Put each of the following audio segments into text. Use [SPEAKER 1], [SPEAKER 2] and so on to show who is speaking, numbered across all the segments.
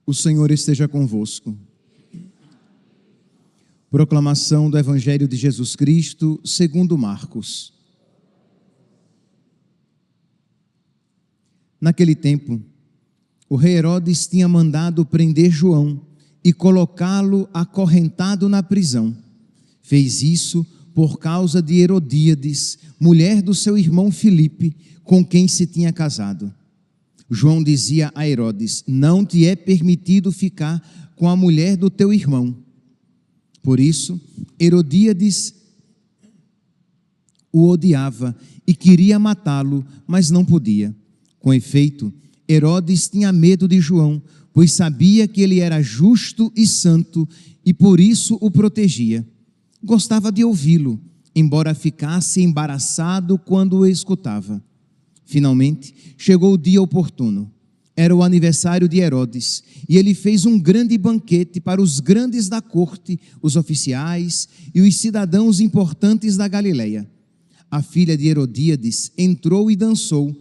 [SPEAKER 1] O Senhor esteja convosco. Proclamação do Evangelho de Jesus Cristo, segundo Marcos. Naquele tempo, o rei Herodes tinha mandado prender João e colocá-lo acorrentado na prisão. Fez isso por causa de Herodíades, mulher do seu irmão Filipe, com quem se tinha casado. João dizia a Herodes: não te é permitido ficar com a mulher do teu irmão. Por isso, Herodíades o odiava e queria matá-lo, mas não podia. Com efeito, Herodes tinha medo de João, pois sabia que ele era justo e santo e por isso o protegia. Gostava de ouvi-lo, embora ficasse embaraçado quando o escutava. Finalmente, chegou o dia oportuno. Era o aniversário de Herodes, e ele fez um grande banquete para os grandes da corte, os oficiais e os cidadãos importantes da Galileia. A filha de Herodíades entrou e dançou,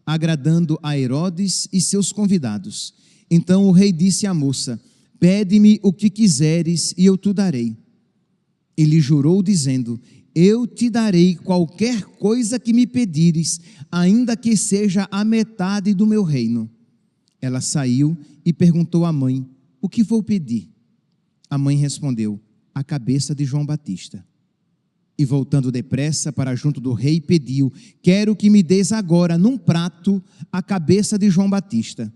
[SPEAKER 1] agradando a Herodes e seus convidados. Então o rei disse à moça: pede-me o que quiseres e eu te darei. Ele jurou dizendo: eu te darei qualquer coisa que me pedires, ainda que seja a metade do meu reino. Ela saiu e perguntou à mãe: o que vou pedir? A mãe respondeu: a cabeça de João Batista. E voltando depressa para junto do rei, pediu: quero que me des agora, num prato, a cabeça de João Batista.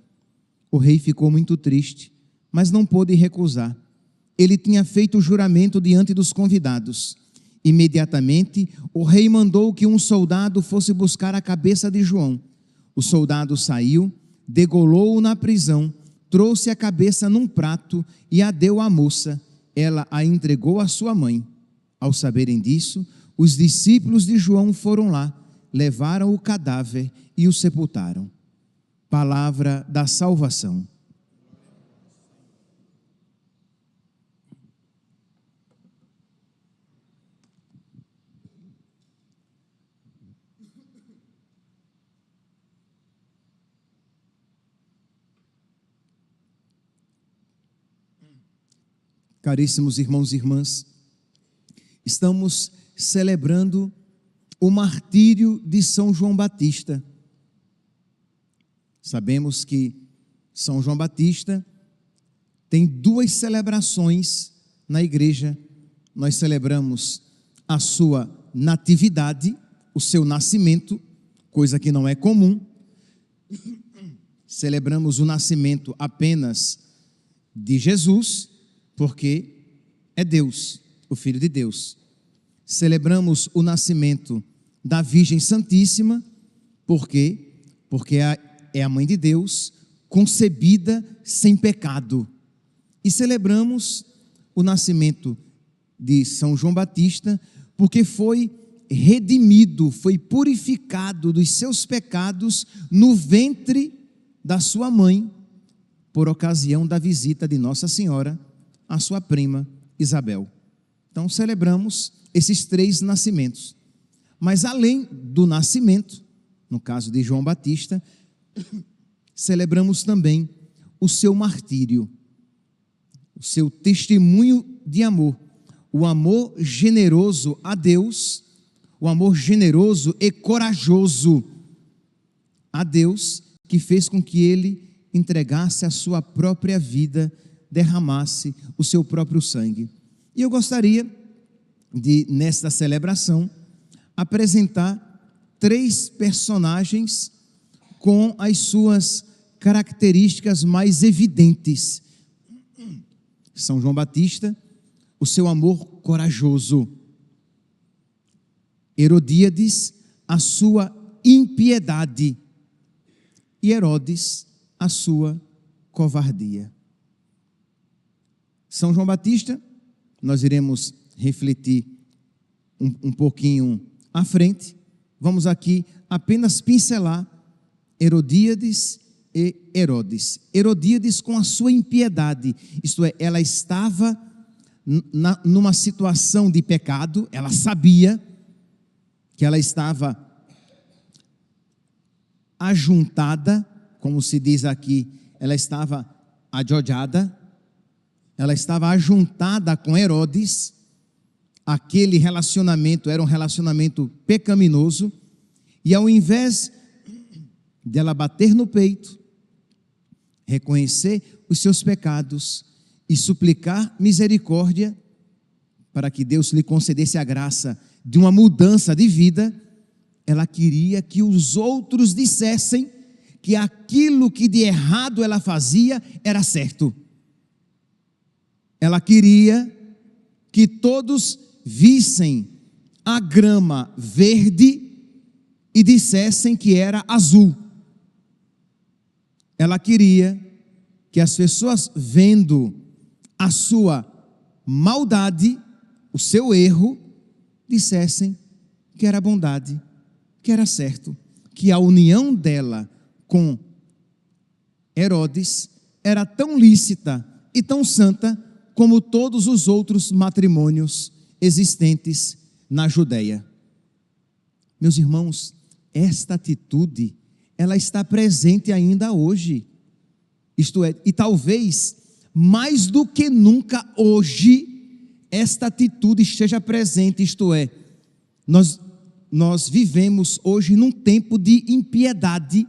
[SPEAKER 1] O rei ficou muito triste, mas não pôde recusar. Ele tinha feito o juramento diante dos convidados. Imediatamente, o rei mandou que um soldado fosse buscar a cabeça de João. O soldado saiu, degolou-o na prisão, trouxe a cabeça num prato e a deu à moça. Ela a entregou à sua mãe. Ao saberem disso, os discípulos de João foram lá, levaram o cadáver e o sepultaram. Palavra da salvação. Caríssimos irmãos e irmãs, estamos celebrando o martírio de São João Batista. Sabemos que São João Batista tem duas celebrações na igreja. Nós celebramos a sua natividade, o seu nascimento, coisa que não é comum. Celebramos o nascimento apenas de Jesus, porque é Deus, o Filho de Deus. Celebramos o nascimento da Virgem Santíssima, porque é a Mãe de Deus, concebida sem pecado. E celebramos o nascimento de São João Batista, porque foi redimido, foi purificado dos seus pecados no ventre da sua mãe, por ocasião da visita de Nossa Senhora a sua prima Isabel. Então celebramos esses três nascimentos. Mas além do nascimento, no caso de João Batista, celebramos também o seu martírio, o seu testemunho de amor, o amor generoso a Deus, o amor generoso e corajoso a Deus, que fez com que ele entregasse a sua própria vida, derramasse o seu próprio sangue. E eu gostaria de, nesta celebração, apresentar três personagens com as suas características mais evidentes. São João Batista, o seu amor corajoso. Herodíades, a sua impiedade. E Herodes, a sua covardia. São João Batista, nós iremos refletir um pouquinho à frente. Vamos aqui apenas pincelar Herodíades e Herodes. Herodíades com a sua impiedade, isto é, ela estava numa situação de pecado, ela sabia que ela estava ajuntada como se diz aqui, ela estava ajojada, ela estava ajuntada com Herodes. Aquele relacionamento era um relacionamento pecaminoso, e ao invés dela bater no peito, reconhecer os seus pecados e suplicar misericórdia para que Deus lhe concedesse a graça de uma mudança de vida, ela queria que os outros dissessem que aquilo que de errado ela fazia era certo. Ela queria que todos vissem a grama verde e dissessem que era azul. Ela queria que as pessoas, vendo a sua maldade, o seu erro, dissessem que era bondade, que era certo, que a união dela com Herodes era tão lícita e tão santa como todos os outros matrimônios existentes na Judeia. Meus irmãos, esta atitude, ela está presente ainda hoje. Isto é, e talvez mais do que nunca hoje, esta atitude esteja presente, isto é, nós vivemos hoje num tempo de impiedade,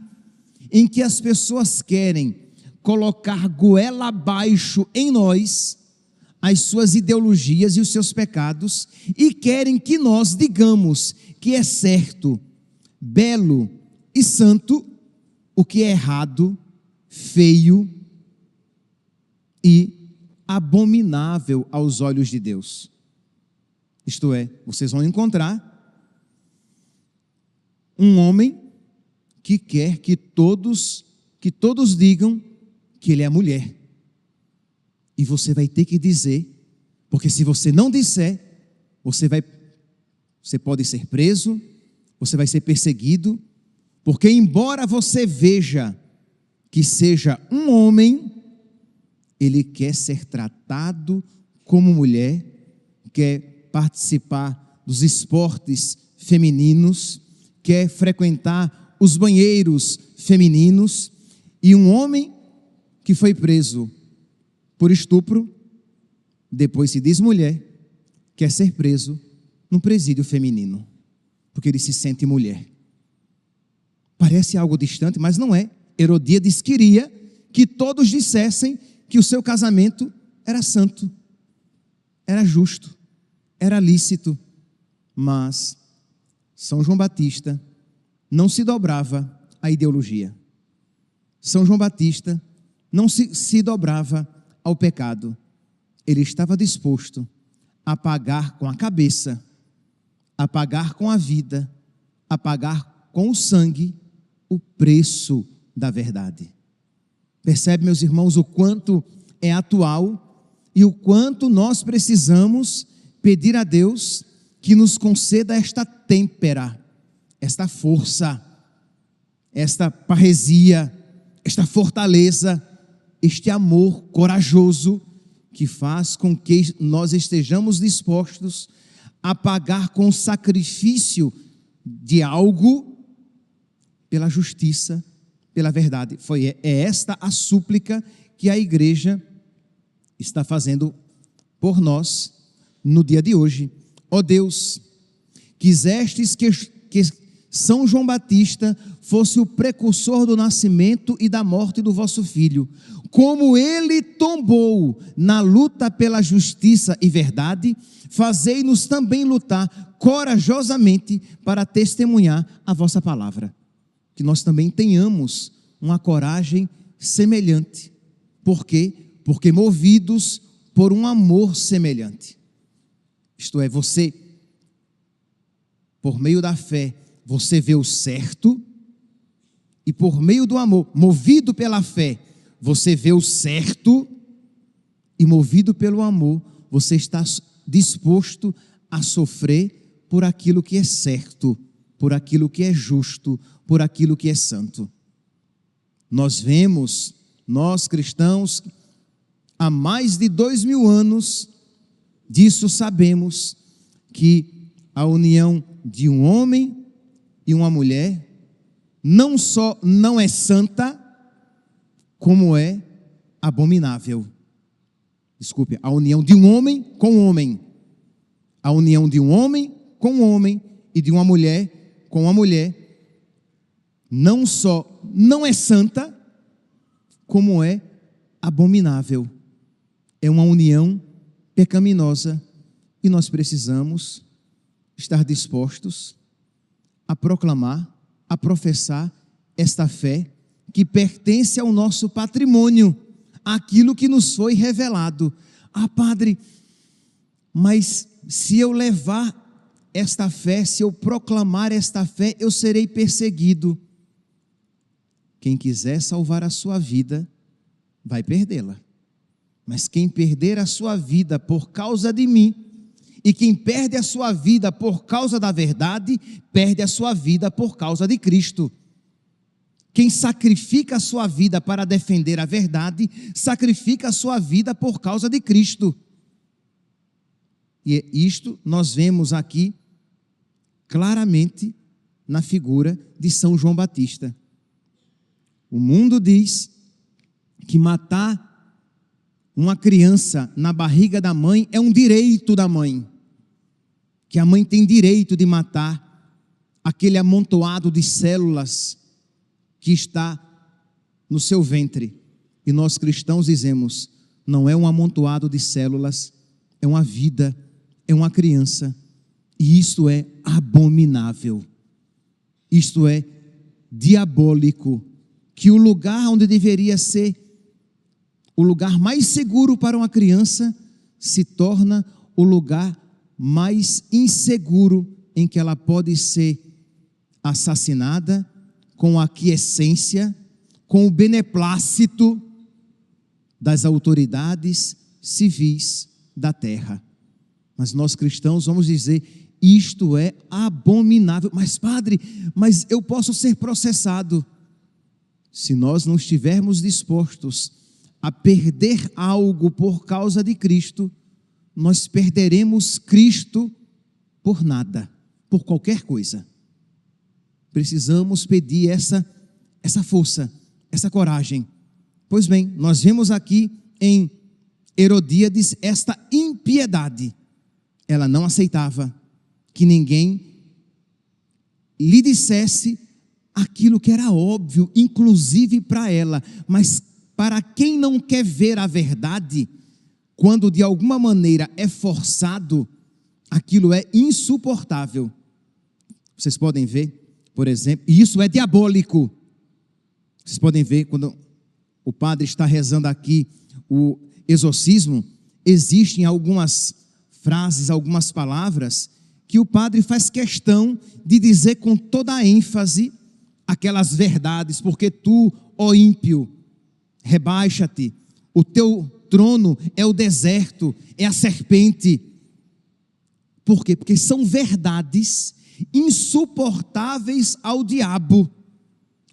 [SPEAKER 1] em que as pessoas querem colocar goela abaixo em nós as suas ideologias e os seus pecados, e querem que nós digamos que é certo, belo e santo o que é errado, feio e abominável aos olhos de Deus. Isto é, vocês vão encontrar um homem que quer que todos digam que ele é mulher. E você vai ter que dizer, porque se você não disser, você pode ser preso, você vai ser perseguido, porque embora você veja que seja um homem, ele quer ser tratado como mulher, quer participar dos esportes femininos, quer frequentar os banheiros femininos, e um homem que foi preso por estupro, depois se diz mulher, quer ser preso num presídio feminino, porque ele se sente mulher. Parece algo distante, mas não é. Herodíades queria que todos dissessem que o seu casamento era santo, era justo, era lícito, mas São João Batista não se dobrava à ideologia. São João Batista não se dobrava ao pecado. Ele estava disposto a pagar com a cabeça, a pagar com a vida, a pagar com o sangue o preço da verdade. Percebe, meus irmãos, o quanto é atual e o quanto nós precisamos pedir a Deus que nos conceda esta têmpera, esta força, esta parresia, esta fortaleza, este amor corajoso que faz com que nós estejamos dispostos a pagar com sacrifício de algo pela justiça, pela verdade. É esta a súplica que a igreja está fazendo por nós no dia de hoje. Ó Deus, quisestes que São João Batista fosse o precursor do nascimento e da morte do vosso filho. Como ele tombou na luta pela justiça e verdade, fazei-nos também lutar corajosamente para testemunhar a vossa palavra. Que nós também tenhamos uma coragem semelhante. Por quê? Porque movidos por um amor semelhante. Isto é, você, por meio da fé, você vê o certo, e por meio do amor, movido pela fé, você vê o certo, e movido pelo amor, você está disposto a sofrer por aquilo que é certo, por aquilo que é justo, por aquilo que é santo. Nós vemos, nós cristãos, há mais de 2000 anos, disso sabemos, que a união de um homem e uma mulher, não só não é santa, como é abominável. Desculpe, a união de um homem com um homem. A união de um homem com um homem e de uma mulher com uma mulher. Não só não é santa, como é abominável. É uma união pecaminosa e nós precisamos estar dispostos a proclamar, a professar esta fé que pertence ao nosso patrimônio, aquilo que nos foi revelado. Ah, padre, mas se eu levar esta fé, se eu proclamar esta fé, eu serei perseguido. Quem quiser salvar a sua vida, vai perdê-la. Mas quem perder a sua vida por causa de mim, e quem perde a sua vida por causa da verdade, perde a sua vida por causa de Cristo. Quem sacrifica a sua vida para defender a verdade, sacrifica a sua vida por causa de Cristo. E isto nós vemos aqui claramente na figura de São João Batista. O mundo diz que matar uma criança na barriga da mãe é um direito da mãe, que a mãe tem direito de matar aquele amontoado de células que está no seu ventre. E nós cristãos dizemos, não é um amontoado de células, é uma vida, é uma criança. E isto é abominável, isto é diabólico, que o lugar onde deveria ser o lugar mais seguro para uma criança se torna o lugar mais inseguro em que ela pode ser assassinada com a aquiescência, com o beneplácito das autoridades civis da terra. Mas nós cristãos vamos dizer, isto é abominável. Mas padre, mas eu posso ser processado. Se nós não estivermos dispostos a perder algo por causa de Cristo, nós perderemos Cristo por nada, por qualquer coisa. Precisamos pedir essa força, essa coragem. Pois bem, nós vemos aqui em Herodíades esta impiedade. Ela não aceitava que ninguém lhe dissesse aquilo que era óbvio, inclusive para ela. Mas para quem não quer ver a verdade, quando de alguma maneira é forçado, aquilo é insuportável. Vocês podem ver, por exemplo, e isso é diabólico. Vocês podem ver quando o padre está rezando aqui o exorcismo, existem algumas frases, algumas palavras que o padre faz questão de dizer com toda a ênfase aquelas verdades, porque tu, ó ímpio, rebaixa-te, o teu trono é o deserto, é a serpente. Por quê? Porque são verdades insuportáveis ao diabo.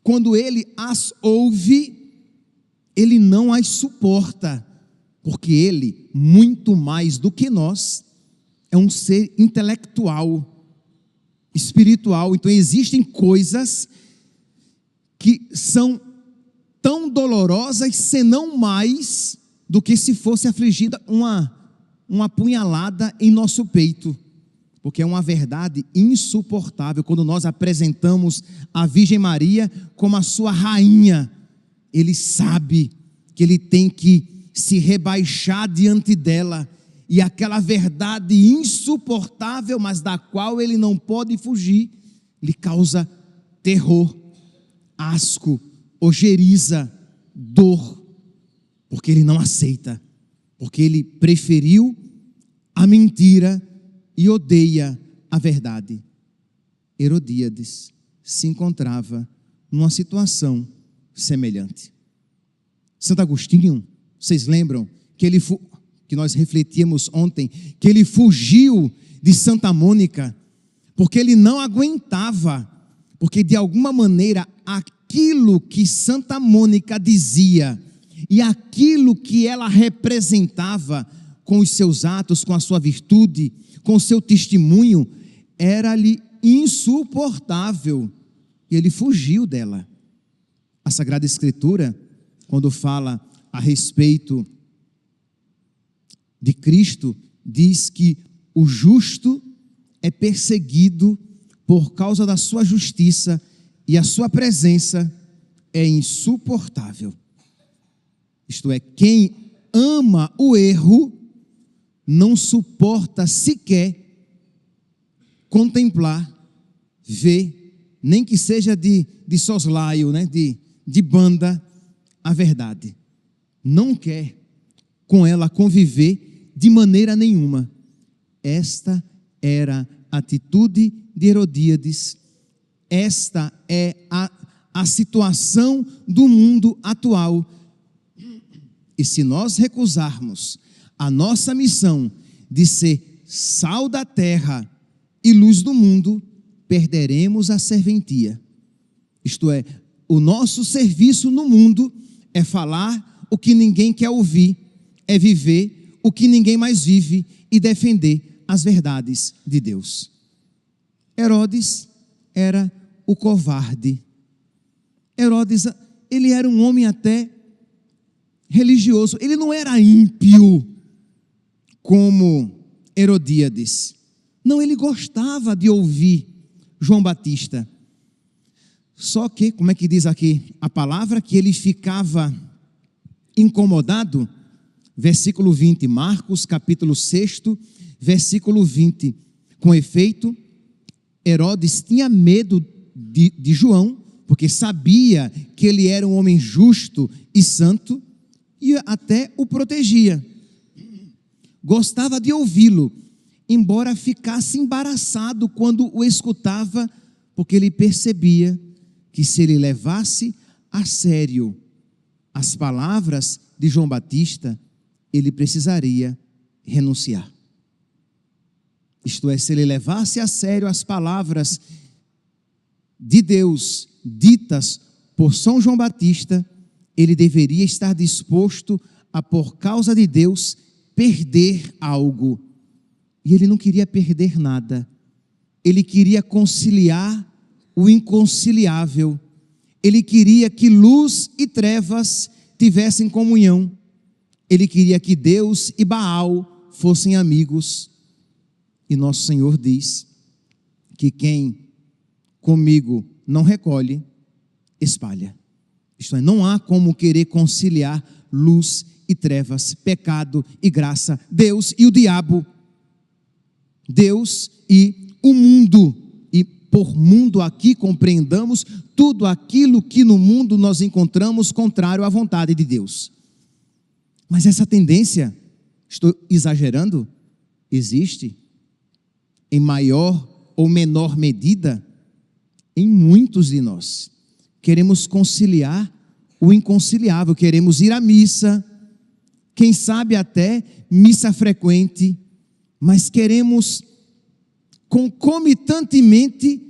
[SPEAKER 1] Quando ele as ouve, ele não as suporta, porque ele, muito mais do que nós, é um ser intelectual, espiritual. Então existem coisas que são tão dolorosas, se não mais, do que se fosse afligida uma punhalada em nosso peito. Porque é uma verdade insuportável. Quando nós apresentamos a Virgem Maria como a sua rainha, ele sabe que ele tem que se rebaixar diante dela, e aquela verdade insuportável, mas da qual ele não pode fugir, lhe causa terror, asco, ojeriza, dor, porque ele não aceita, porque ele preferiu a mentira e odeia a verdade. Herodíades se encontrava numa situação semelhante. Santo Agostinho, vocês lembram que nós refletíamos ontem, que ele fugiu de Santa Mônica, porque ele não aguentava, porque de alguma maneira aquilo que Santa Mônica dizia e aquilo que ela representava com os seus atos, com a sua virtude, com o seu testemunho, era-lhe insuportável, e ele fugiu dela. A Sagrada Escritura, quando fala a respeito de Cristo, diz que o justo é perseguido por causa da sua justiça e a sua presença é insuportável. Isto é, quem ama o erro não suporta sequer contemplar, ver, nem que seja de soslaio, né? de banda, a verdade. Não quer com ela conviver de maneira nenhuma. Esta era a atitude de Herodíades. Esta é a situação do mundo atual. E se nós recusarmos a nossa missão de ser sal da terra e luz do mundo, perderemos a serventia. Isto é, o nosso serviço no mundo é falar o que ninguém quer ouvir, é viver o que ninguém mais vive e defender as verdades de Deus. Herodes era o covarde. Herodes, ele era um homem até religioso, ele não era ímpio como Herodíades. Não, ele gostava de ouvir João Batista. Só que, como é que diz aqui a palavra, que ele ficava incomodado? Versículo 20, Marcos capítulo 6, versículo 20. Com efeito, Herodes tinha medo de João, porque sabia que ele era um homem justo e santo, e até o protegia. Gostava de ouvi-lo, embora ficasse embaraçado quando o escutava, porque ele percebia que se ele levasse a sério as palavras de João Batista, ele precisaria renunciar. Isto é, se ele levasse a sério as palavras de Deus ditas por São João Batista, ele deveria estar disposto a, por causa de Deus, perder algo. E ele não queria perder nada. Ele queria conciliar o inconciliável. Ele queria que luz e trevas tivessem comunhão. Ele queria que Deus e Baal fossem amigos. E nosso Senhor diz que quem comigo não recolhe, espalha. Isto é, não há como querer conciliar luz e trevas, pecado e graça, Deus e o diabo, Deus e o mundo. E por mundo aqui compreendamos tudo aquilo que no mundo nós encontramos contrário à vontade de Deus. Mas essa tendência, estou exagerando, existe em maior ou menor medida em muitos de nós. Queremos conciliar o inconciliável, queremos ir à missa, quem sabe até missa frequente, mas queremos concomitantemente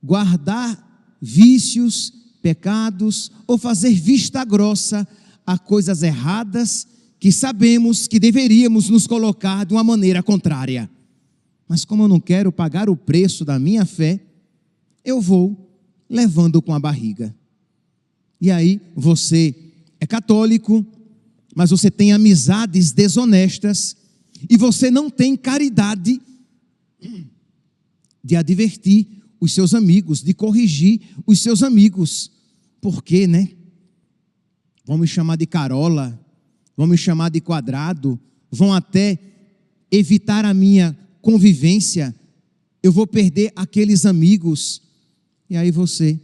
[SPEAKER 1] guardar vícios, pecados, ou fazer vista grossa a coisas erradas que sabemos que deveríamos nos colocar de uma maneira contrária. Mas como eu não quero pagar o preço da minha fé, eu vou levando com a barriga. E aí você é católico, mas você tem amizades desonestas e você não tem caridade de advertir os seus amigos, de corrigir os seus amigos. Por quê, né? Vão me chamar de carola, vão me chamar de quadrado, vão até evitar a minha convivência, eu vou perder aqueles amigos. E aí você,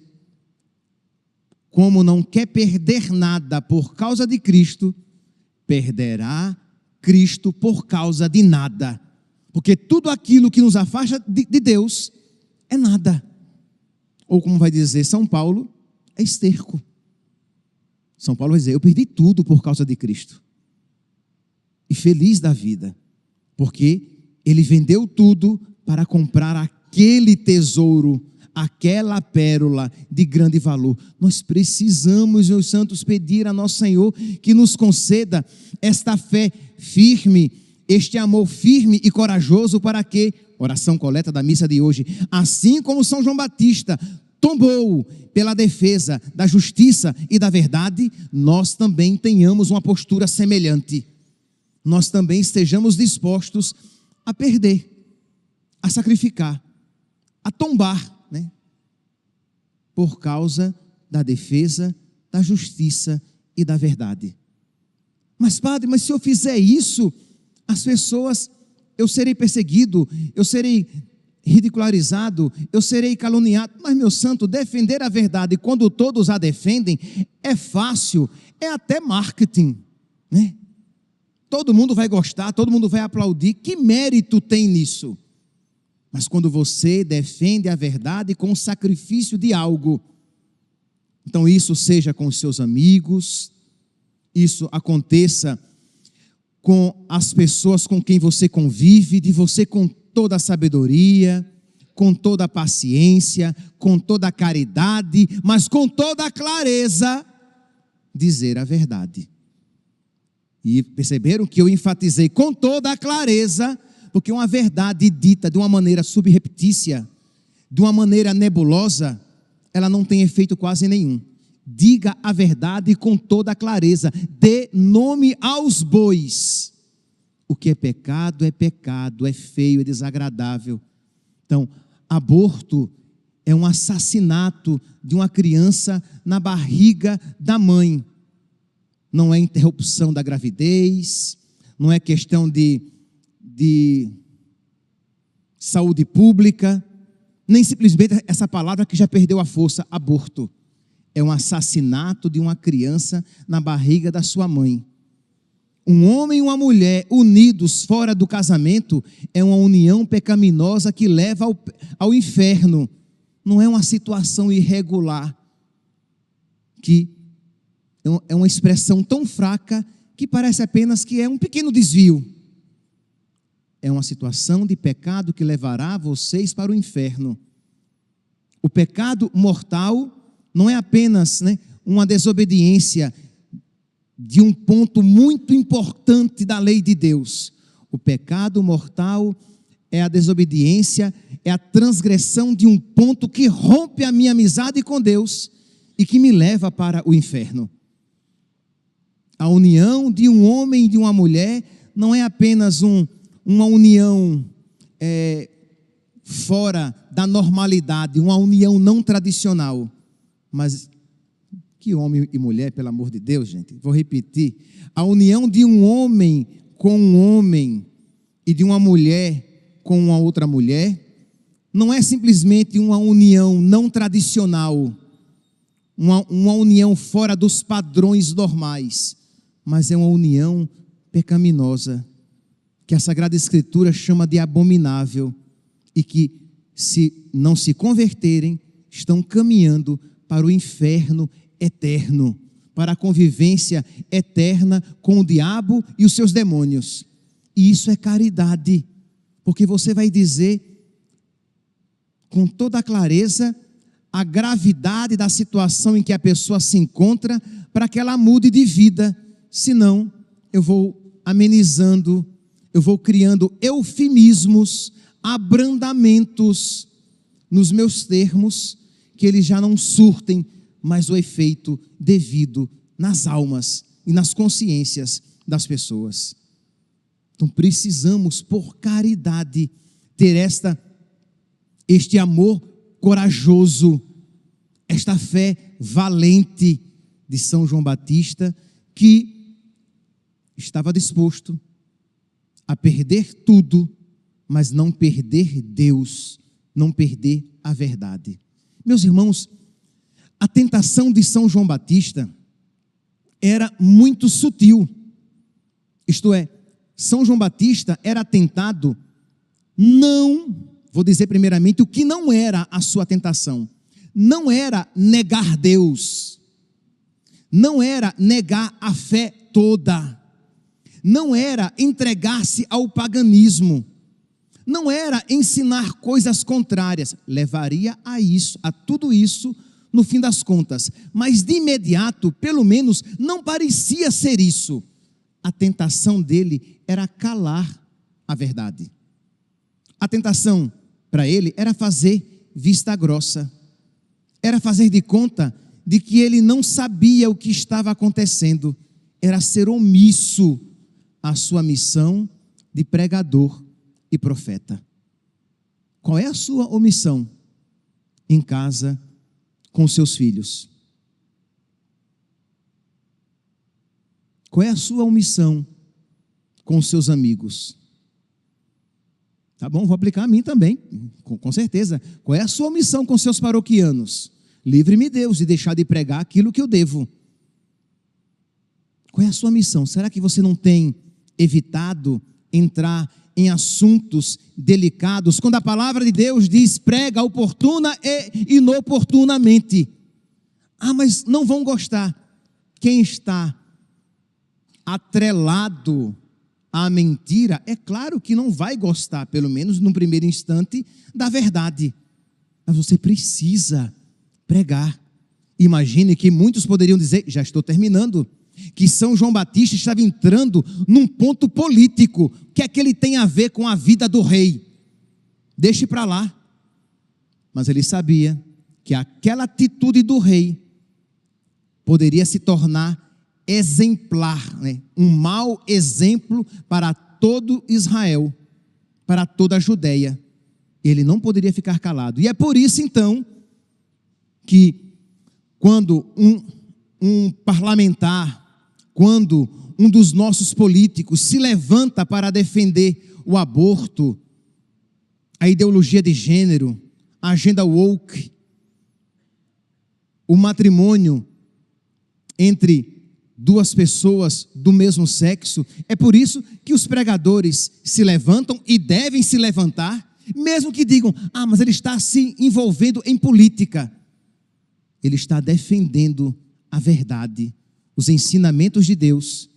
[SPEAKER 1] como não quer perder nada por causa de Cristo, perderá Cristo por causa de nada. Porque tudo aquilo que nos afasta de Deus é nada. Ou como vai dizer São Paulo, é esterco. São Paulo vai dizer, eu perdi tudo por causa de Cristo. E feliz da vida, porque ele vendeu tudo para comprar aquele tesouro, aquela pérola de grande valor. Nós precisamos, meus santos, pedir a nosso Senhor que nos conceda esta fé firme, este amor firme e corajoso para que, oração coleta da missa de hoje, assim como São João Batista, tombou pela defesa da justiça e da verdade, nós também tenhamos uma postura semelhante. Nós também estejamos dispostos a perder, a sacrificar, a tombar, né? Por causa da defesa da justiça e da verdade. Mas padre, mas se eu fizer isso, as pessoas, eu serei perseguido, eu serei ridicularizado, eu serei caluniado. Mas, meu santo, defender a verdade quando todos a defendem é fácil, é até marketing, né? Todo mundo vai gostar, todo mundo vai aplaudir. Que mérito tem nisso? Mas quando você defende a verdade com o sacrifício de algo, então isso seja com os seus amigos, isso aconteça com as pessoas com quem você convive, de você com toda a sabedoria, com toda a paciência, com toda a caridade, mas com toda a clareza, dizer a verdade. E perceberam que eu enfatizei com toda a clareza, porque uma verdade dita de uma maneira subreptícia, de uma maneira nebulosa, ela não tem efeito quase nenhum. Diga a verdade com toda a clareza, dê nome aos bois. O que é pecado, é feio, é desagradável. Então, aborto é um assassinato de uma criança na barriga da mãe. Não é interrupção da gravidez, não é questão de saúde pública, nem simplesmente essa palavra que já perdeu a força, aborto. É um assassinato de uma criança na barriga da sua mãe. Um homem e uma mulher unidos fora do casamento é uma união pecaminosa que leva ao inferno. Não é uma situação irregular, que é uma expressão tão fraca que parece apenas que é um pequeno desvio. É uma situação de pecado que levará vocês para o inferno. O pecado mortal não é apenas, né, uma desobediência de um ponto muito importante da lei de Deus. O pecado mortal é a desobediência, é a transgressão de um ponto que rompe a minha amizade com Deus e que me leva para o inferno. A união de um homem e de uma mulher não é apenas uma união fora da normalidade, uma união não tradicional. Mas que homem e mulher, pelo amor de Deus, gente, vou repetir, a união de um homem com um homem e de uma mulher com uma outra mulher, não é simplesmente uma união não tradicional, uma união fora dos padrões normais, mas é uma união pecaminosa, que a Sagrada Escritura chama de abominável, e que, se não se converterem, estão caminhando para o inferno eterno, para a convivência eterna com o diabo e os seus demônios. E isso é caridade, porque você vai dizer com toda a clareza a gravidade da situação em que a pessoa se encontra, para que ela mude de vida. Senão, eu vou amenizando, eu vou criando eufemismos, abrandamentos nos meus termos, que eles já não surtem mais o efeito devido nas almas e nas consciências das pessoas. Então precisamos, por caridade, ter este amor corajoso, esta fé valente de São João Batista, que estava disposto a perder tudo, mas não perder Deus, não perder a verdade. Meus irmãos, a tentação de São João Batista era muito sutil. Isto é, São João Batista era tentado, não, vou dizer primeiramente o que não era a sua tentação. Não era negar Deus, não era negar a fé toda, não era entregar-se ao paganismo, não era ensinar coisas contrárias, levaria a tudo isso no fim das contas, mas de imediato, pelo menos, não parecia ser isso. A tentação dele era calar a verdade. A tentação para ele era fazer vista grossa, era fazer de conta de que ele não sabia o que estava acontecendo, era ser omisso à sua missão de pregador e profeta. Qual é a sua omissão em casa com seus filhos? Qual é a sua omissão com seus amigos? Tá bom, vou aplicar a mim também, com certeza. Qual é a sua omissão com seus paroquianos? Livre-me, Deus, de deixar de pregar aquilo que eu devo. Qual é a sua missão? Será que você não tem evitado entrar em assuntos delicados, quando a palavra de Deus diz prega oportuna e inoportunamente? Ah, mas não vão gostar. Quem está atrelado à mentira, é claro que não vai gostar, pelo menos no primeiro instante, da verdade. Mas você precisa pregar. Imagine que muitos poderiam dizer, já estou terminando, que São João Batista estava entrando num ponto político. O que é que ele tem a ver com a vida do rei? Deixe para lá. Mas ele sabia que aquela atitude do rei poderia se tornar exemplar, né? Um mau exemplo para todo Israel, para toda a Judeia. Ele não poderia ficar calado. E é por isso então que quando um parlamentar, quando um dos nossos políticos se levanta para defender o aborto, a ideologia de gênero, a agenda woke, o matrimônio entre duas pessoas do mesmo sexo, é por isso que os pregadores se levantam e devem se levantar, mesmo que digam, mas ele está se envolvendo em política. Ele está defendendo a verdade, os ensinamentos de Deus,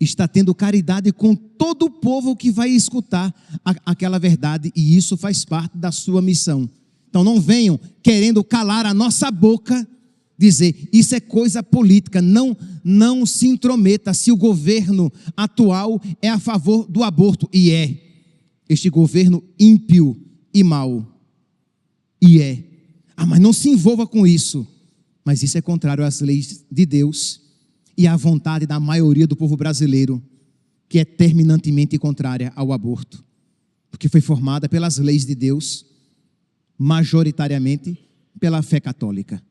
[SPEAKER 1] está tendo caridade com todo o povo que vai escutar aquela verdade, e isso faz parte da sua missão. Então não venham querendo calar a nossa boca, dizer, isso é coisa política, não se intrometa se o governo atual é a favor do aborto, e é, este governo ímpio e mau, e é, mas não se envolva com isso, mas isso é contrário às leis de Deus e à vontade da maioria do povo brasileiro, que é terminantemente contrária ao aborto, porque foi formada pelas leis de Deus, majoritariamente pela fé católica.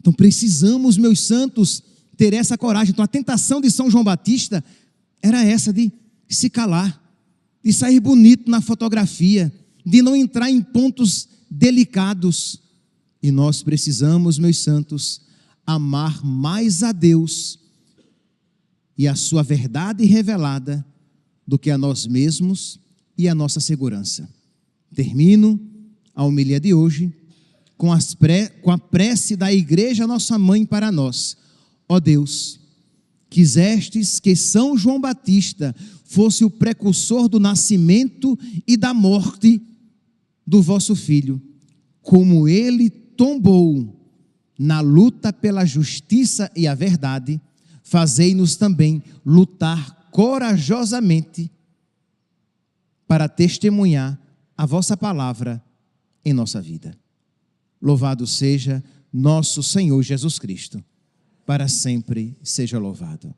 [SPEAKER 1] Então precisamos, meus santos, ter essa coragem. Então a tentação de São João Batista era essa, de se calar, de sair bonito na fotografia, de não entrar em pontos delicados. E nós precisamos, meus santos, amar mais a Deus e a sua verdade revelada do que a nós mesmos e a nossa segurança. Termino a homilia de hoje com a prece da Igreja Nossa Mãe para nós. Ó Deus, quisestes que São João Batista fosse o precursor do nascimento e da morte do vosso Filho, como ele tombou na luta pela justiça e a verdade, fazei-nos também lutar corajosamente para testemunhar a vossa palavra em nossa vida. Louvado seja nosso Senhor Jesus Cristo, para sempre seja louvado.